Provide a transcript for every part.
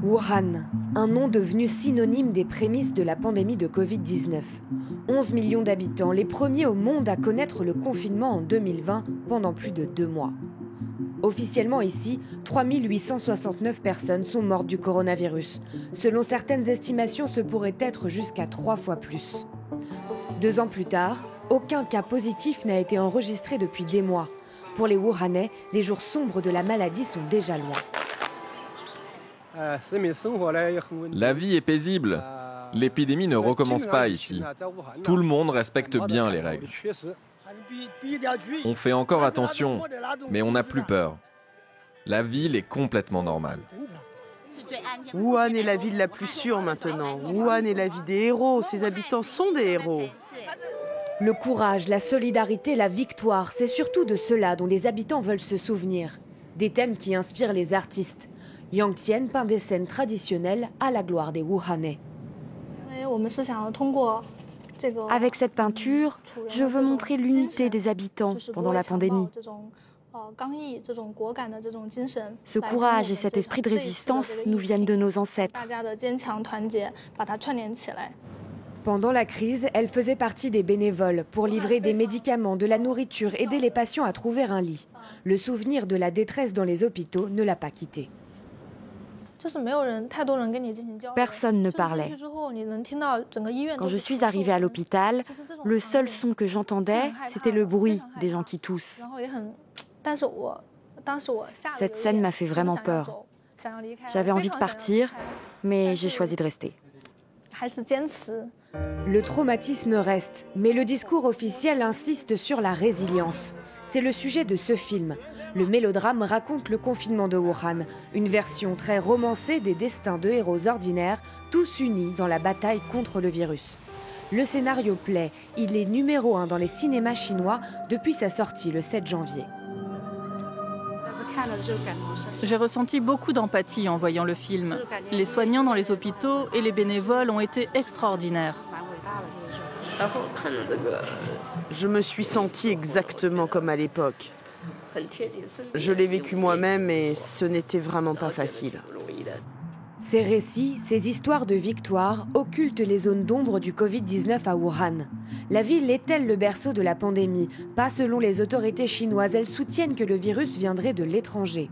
Wuhan, un nom devenu synonyme des prémices de la pandémie de Covid-19. 11 millions d'habitants, les premiers au monde à connaître le confinement en 2020 pendant plus de 2 mois. Officiellement ici, 3869 personnes sont mortes du coronavirus. Selon certaines estimations, ce pourrait être jusqu'à 3 fois plus. 2 ans plus tard, aucun cas positif n'a été enregistré depuis des mois. Pour les Wuhanais, les jours sombres de la maladie sont déjà loin. La vie est paisible. L'épidémie ne recommence pas ici. Tout le monde respecte bien les règles. On fait encore attention, mais on n'a plus peur. La ville est complètement normale. Wuhan est la ville la plus sûre maintenant. Wuhan est la vie des héros. Ses habitants sont des héros. Le courage, la solidarité, la victoire, c'est surtout de cela dont les habitants veulent se souvenir. Des thèmes qui inspirent les artistes. Yang Tian peint des scènes traditionnelles à la gloire des Wuhanais. Avec cette peinture, je veux montrer l'unité des habitants pendant la pandémie. Ce courage et cet esprit de résistance nous viennent de nos ancêtres. Pendant la crise, elle faisait partie des bénévoles pour livrer des médicaments, de la nourriture, aider les patients à trouver un lit. Le souvenir de la détresse dans les hôpitaux ne l'a pas quittée. Personne ne parlait. Quand je suis arrivée à l'hôpital, le seul son que j'entendais, c'était le bruit des gens qui toussent. Cette scène m'a fait vraiment peur. J'avais envie de partir, mais j'ai choisi de rester. Le traumatisme reste, mais le discours officiel insiste sur la résilience. C'est le sujet de ce film. Le mélodrame raconte le confinement de Wuhan, une version très romancée des destins de héros ordinaires, tous unis dans la bataille contre le virus. Le scénario plaît, il est numéro 1 dans les cinémas chinois depuis sa sortie le 7 janvier. J'ai ressenti beaucoup d'empathie en voyant le film. Les soignants dans les hôpitaux et les bénévoles ont été extraordinaires. Je me suis sentie exactement comme à l'époque. Je l'ai vécu moi-même et ce n'était vraiment pas facile. Ces récits, ces histoires de victoire occultent les zones d'ombre du Covid-19 à Wuhan. La ville est-elle le berceau de la pandémie? Pas selon les autorités chinoises, elles soutiennent que le virus viendrait de l'étranger.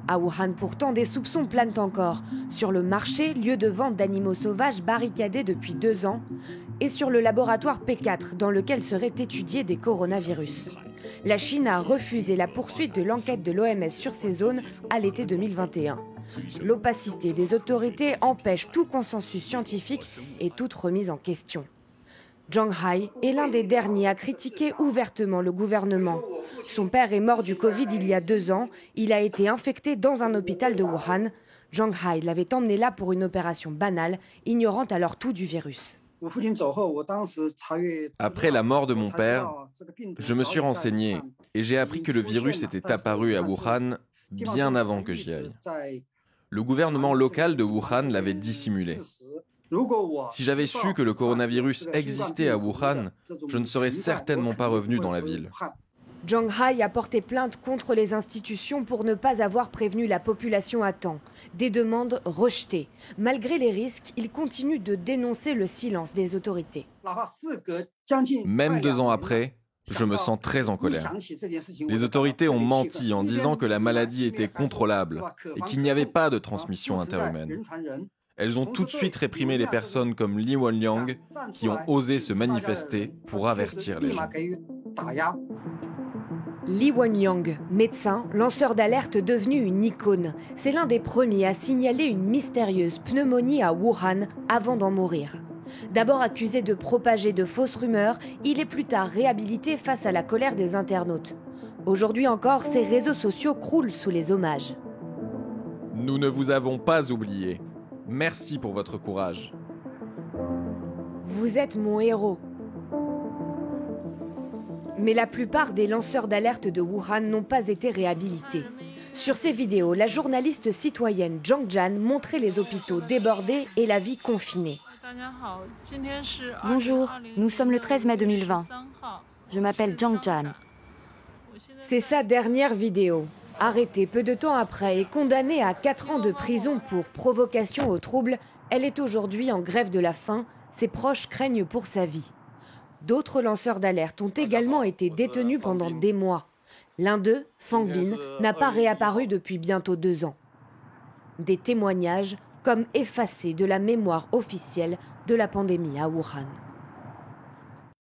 À Wuhan, pourtant, des soupçons planent encore. Sur le marché, lieu de vente d'animaux sauvages barricadé depuis 2 ans, et sur le laboratoire P4, dans lequel seraient étudiés des coronavirus. La Chine a refusé la poursuite de l'enquête de l'OMS sur ces zones à l'été 2021. L'opacité des autorités empêche tout consensus scientifique et toute remise en question. Zhang Hai est l'un des derniers à critiquer ouvertement le gouvernement. Son père est mort du Covid il y a 2 ans. Il a été infecté dans un hôpital de Wuhan. Zhang Hai l'avait emmené là pour une opération banale, ignorant alors tout du virus. Après la mort de mon père, je me suis renseigné et j'ai appris que le virus était apparu à Wuhan bien avant que j'y aille. Le gouvernement local de Wuhan l'avait dissimulé. Si j'avais su que le coronavirus existait à Wuhan, je ne serais certainement pas revenu dans la ville. Zhang Hai a porté plainte contre les institutions pour ne pas avoir prévenu la population à temps. Des demandes rejetées. Malgré les risques, il continue de dénoncer le silence des autorités. Même 2 ans après, je me sens très en colère. Les autorités ont menti en disant que la maladie était contrôlable et qu'il n'y avait pas de transmission interhumaine. Elles ont tout de suite réprimé les personnes comme Li Wenliang qui ont osé se manifester pour avertir les gens. Li Wenliang, médecin, lanceur d'alerte devenu une icône. C'est l'un des premiers à signaler une mystérieuse pneumonie à Wuhan avant d'en mourir. D'abord accusé de propager de fausses rumeurs, il est plus tard réhabilité face à la colère des internautes. Aujourd'hui encore, ses réseaux sociaux croulent sous les hommages. Nous ne vous avons pas oublié. Merci pour votre courage. Vous êtes mon héros. Mais la plupart des lanceurs d'alerte de Wuhan n'ont pas été réhabilités. Sur ces vidéos, la journaliste citoyenne Zhang Jian montrait les hôpitaux débordés et la vie confinée. Bonjour, nous sommes le 13 mai 2020. Je m'appelle Zhang Jian. C'est sa dernière vidéo. Arrêtée peu de temps après et condamnée à 4 ans de prison pour provocation au trouble, elle est aujourd'hui en grève de la faim. Ses proches craignent pour sa vie. D'autres lanceurs d'alerte ont également été détenus pendant des mois. L'un d'eux, Phang Binh, n'a pas réapparu depuis bientôt 2 ans. Des témoignages comme effacés de la mémoire officielle de la pandémie à Wuhan.